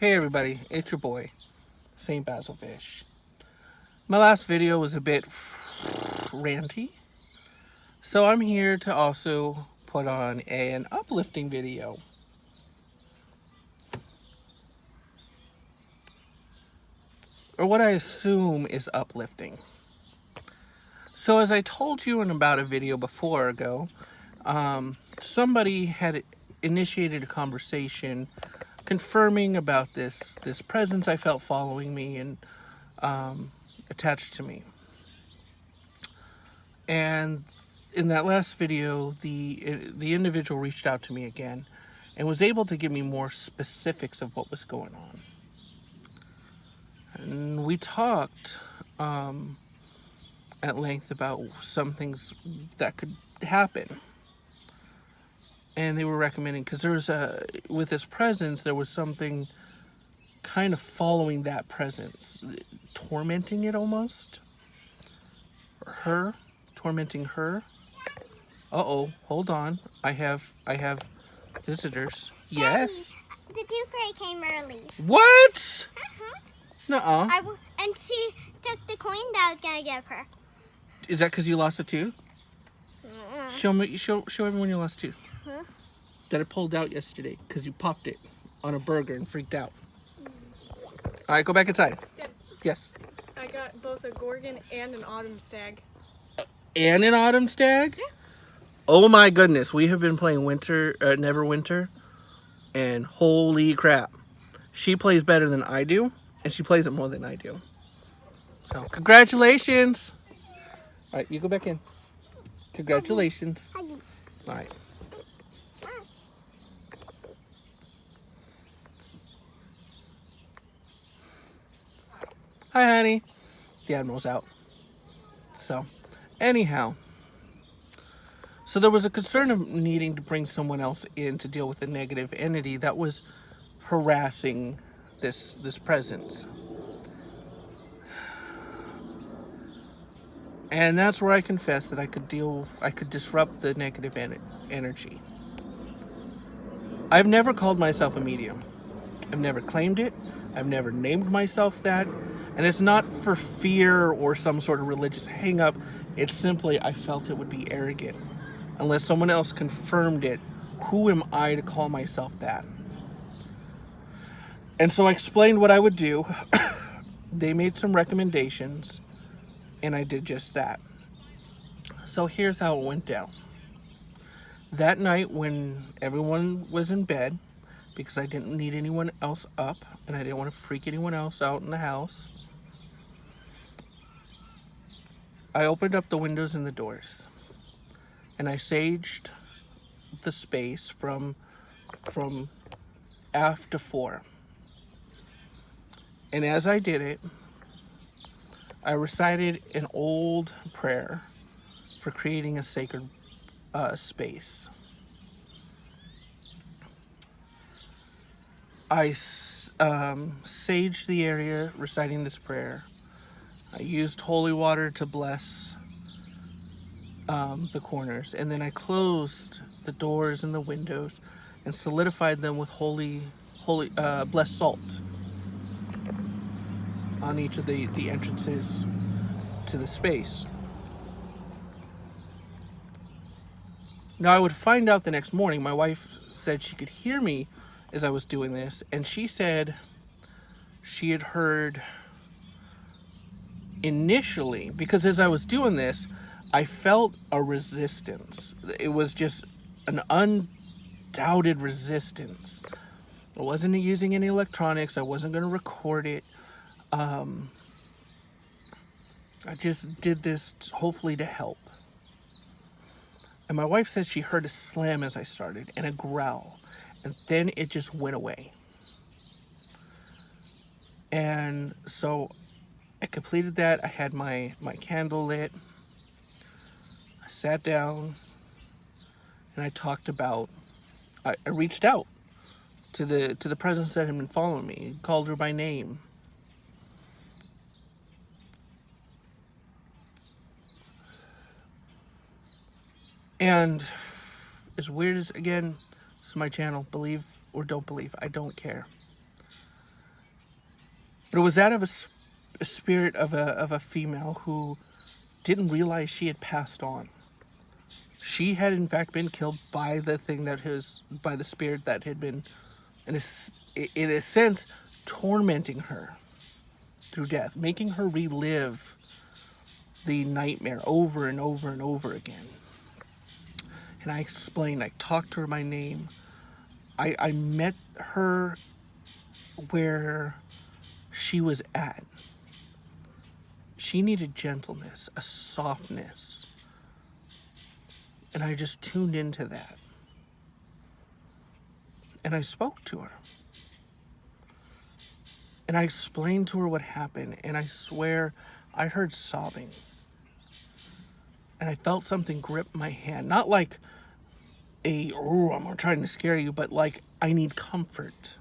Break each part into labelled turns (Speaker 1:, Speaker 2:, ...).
Speaker 1: Hey everybody, it's your boy, St. Basilfish. My last video was a bit ranty, so I'm here to also put on an uplifting video. Or what I assume is uplifting. So as I told you in about a video before ago, somebody had initiated a conversation confirming about this presence I felt following me and attached to me. And in that last video, the individual reached out to me again and was able to give me more specifics of what was going on. And we talked at length about some things that could happen. And they were recommending, because there was with this presence, there was something kind of following that presence, tormenting it almost. Or her, tormenting her. Uh-oh, hold on. I have visitors. Yes?
Speaker 2: Daddy, the tooth fairy came early.
Speaker 1: What?
Speaker 2: Uh-huh.
Speaker 1: Nuh-uh.
Speaker 2: And she took the coin that I was going to give her.
Speaker 1: Is that because you lost a tooth? Show everyone you lost a tooth.
Speaker 2: Huh?
Speaker 1: That I pulled out yesterday because you popped it on a burger and freaked out. All right, go back inside.
Speaker 3: Dad,
Speaker 1: Yes.
Speaker 3: I got both a Gorgon and an Autumn Stag.
Speaker 1: And an autumn stag?
Speaker 3: Yeah.
Speaker 1: Oh my goodness, we have been playing Neverwinter, and holy crap. She plays better than I do, and she plays it more than I do. So, congratulations. All right, you go back in. Congratulations.
Speaker 2: Huggy.
Speaker 1: All right. Hi, honey. The Admiral's out. So, anyhow. So there was a concern of needing to bring someone else in to deal with the negative entity that was harassing this presence. And that's where I confessed that I could disrupt the negative energy. I've never called myself a medium. I've never claimed it. I've never named myself that. And it's not for fear or some sort of religious hang-up. It's simply I felt it would be arrogant. Unless someone else confirmed it, who am I to call myself that? And so I explained what I would do. They made some recommendations, and I did just that. So here's how it went down. That night when everyone was in bed, because I didn't need anyone else up, and I didn't want to freak anyone else out in the house, I opened up the windows and the doors. And I saged the space from aft to fore. And as I did it, I recited an old prayer for creating a sacred space. I saged the area reciting this prayer. I used holy water to bless the corners, and then I closed the doors and the windows and solidified them with holy blessed salt on each of the entrances to the space. Now I would find out the next morning. My wife said she could hear me as I was doing this, and she said she had heard initially, because as I was doing this, I felt a resistance. It was just an undoubted resistance. I wasn't using any electronics. I wasn't going to record it. I just did this hopefully to help. And my wife said she heard a slam as I started and a growl. And then it just went away. And so I completed that. I had my candle lit. I sat down and I talked about, I reached out to the presence that had been following me, called her by name. And as weird as, again, this is my channel, believe or don't believe, I don't care. But it was that of a spirit of a female who didn't realize she had passed on. She had in fact been killed by the spirit that had been, in a sense, tormenting her through death, making her relive the nightmare over and over and over again. And I explained, I talked to her by name. I met her where she was at. She needed gentleness, a softness. And I just tuned into that. And I spoke to her. And I explained to her what happened. And I swear I heard sobbing. And I felt something grip my hand. Not like I'm trying to scare you, but like I need comfort.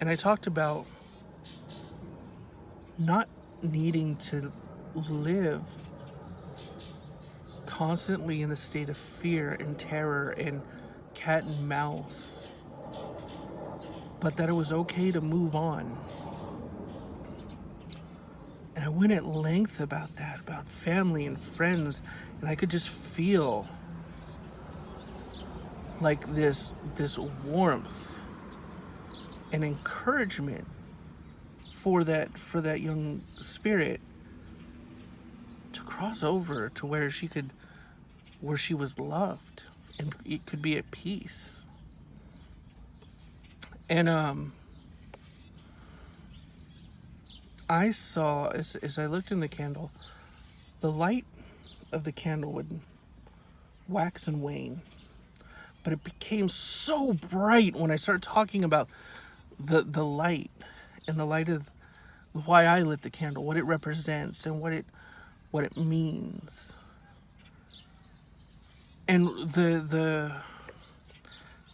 Speaker 1: And I talked about not needing to live constantly in the state of fear and terror and cat and mouse, but that it was okay to move on. And I went at length about that, about family and friends, and I could just feel like this warmth and encouragement for that young spirit to cross over to where she was loved and it could be at peace. And I saw, as I looked in the candle, the light of the candle would wax and wane, but it became so bright when I started talking about the light, and the light of why I lit the candle, what it represents, and what it means. And the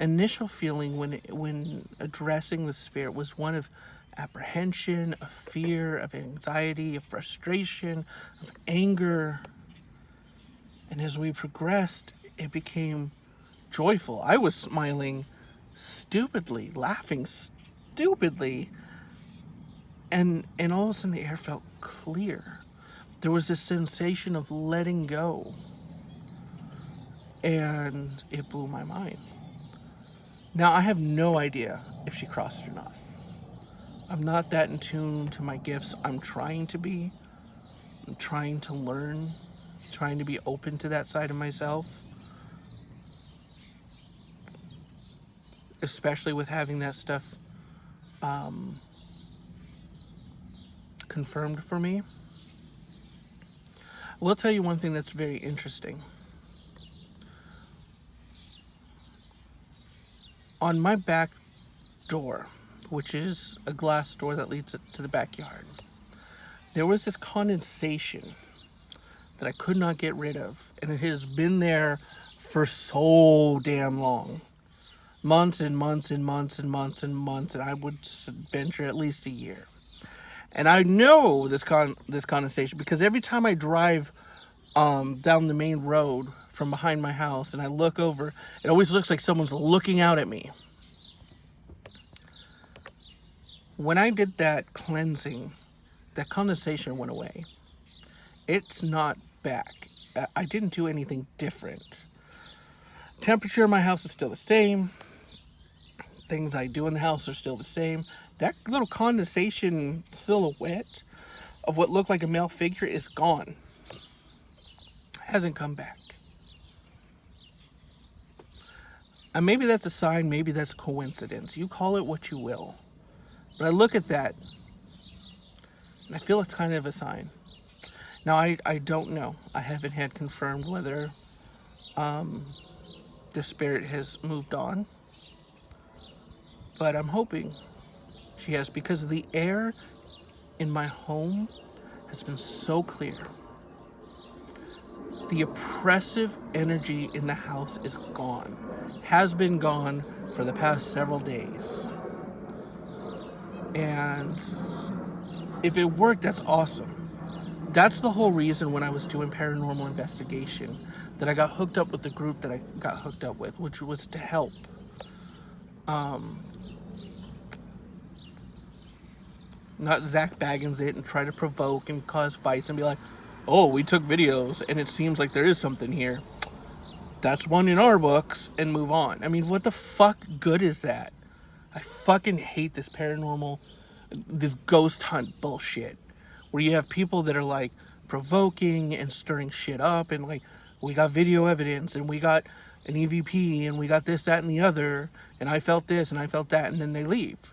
Speaker 1: initial feeling when addressing the spirit was one of apprehension, of fear, of anxiety, of frustration, of anger. And as we progressed, it became joyful. I was smiling stupidly, laughing stupidly, and all of a sudden the air felt clear. There was this sensation of letting go, and it blew my mind. Now, I have no idea if she crossed or not. I'm not that in tune to my gifts. I'm trying to be. I'm trying to learn, trying to be open to that side of myself. Especially with having that stuff confirmed for me. I will tell you one thing that's very interesting. On my back door, which is a glass door that leads to the backyard, there was this condensation that I could not get rid of, and it has been there for so damn long. Months and months and months and months and months, and I would venture at least a year. And I know this condensation because every time I drive down the main road from behind my house and I look over, it always looks like someone's looking out at me. When I did that cleansing, that condensation went away. It's not back. I didn't do anything different. Temperature in my house is still the same. Things I do in the house are still the same. That little condensation silhouette of what looked like a male figure is gone. Hasn't come back. And maybe that's a sign, maybe that's coincidence. You call it what you will. But I look at that, and I feel it's kind of a sign. Now, I don't know. I haven't had confirmed whether the spirit has moved on. But I'm hoping she has, because the air in my home has been so clear. The oppressive energy in the house is gone. Has been gone for the past several days. And if it worked, that's awesome. That's the whole reason when I was doing paranormal investigation that I got hooked up with the group that I got hooked up with, which was to help. Not Zach Baggins it and try to provoke and cause fights and be like, oh, we took videos and it seems like there is something here. That's one in our books, and move on. I mean, what the fuck good is that? I fucking hate this paranormal, this ghost hunt bullshit. Where you have people that are like provoking and stirring shit up and like, we got video evidence and we got an EVP and we got this, that, and the other, and I felt this and I felt that, and then they leave.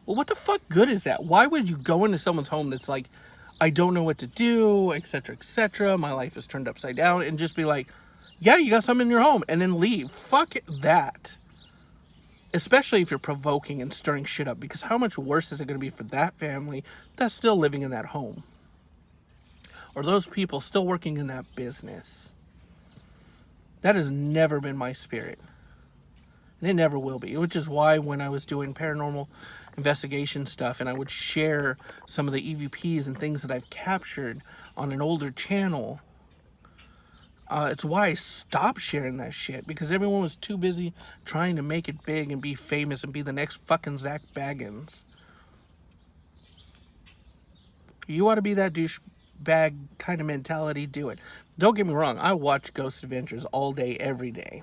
Speaker 1: Well, what the fuck good is that? Why would you go into someone's home that's like, I don't know what to do, etc., etc., my life is turned upside down, and just be like, yeah, you got something in your home, and then leave? Fuck that. Especially if you're provoking and stirring shit up, because how much worse is it going to be for that family that's still living in that home? Or those people still working in that business? That has never been my spirit. And it never will be. Which is why when I was doing paranormal investigation stuff and I would share some of the EVPs and things that I've captured on an older channel, it's why I stopped sharing that shit, because everyone was too busy trying to make it big and be famous and be the next fucking Zach Baggins. You want to be that douchebag kind of mentality, do it. Don't get me wrong, I watch Ghost Adventures all day, every day.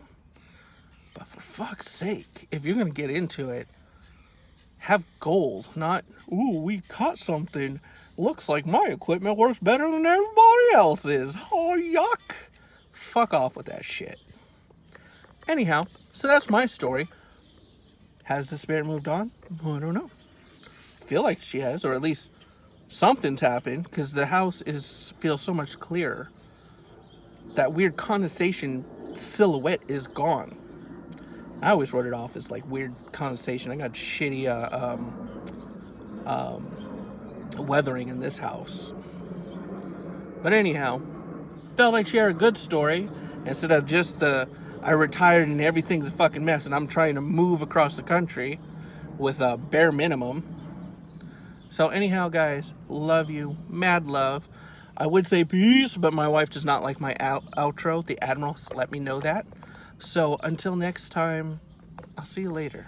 Speaker 1: But for fuck's sake, if you're going to get into it, have goals, not, ooh, we caught something. Looks like my equipment works better than everybody else's. Oh, yuck. Fuck off with that shit. Anyhow, so that's my story. Has the spirit moved on? I don't know. I feel like she has, or at least something's happened, because the house feels so much clearer. That weird condensation silhouette is gone. I always wrote it off as like weird condensation. I got shitty weathering in this house. But anyhow, felt like share a good story instead of just I retired and everything's a fucking mess and I'm trying to move across the country with a bare minimum. So anyhow, guys, love you, mad love. I would say peace, but my wife does not like my outro. The Admiral let me know that. So until next time, I'll see you later.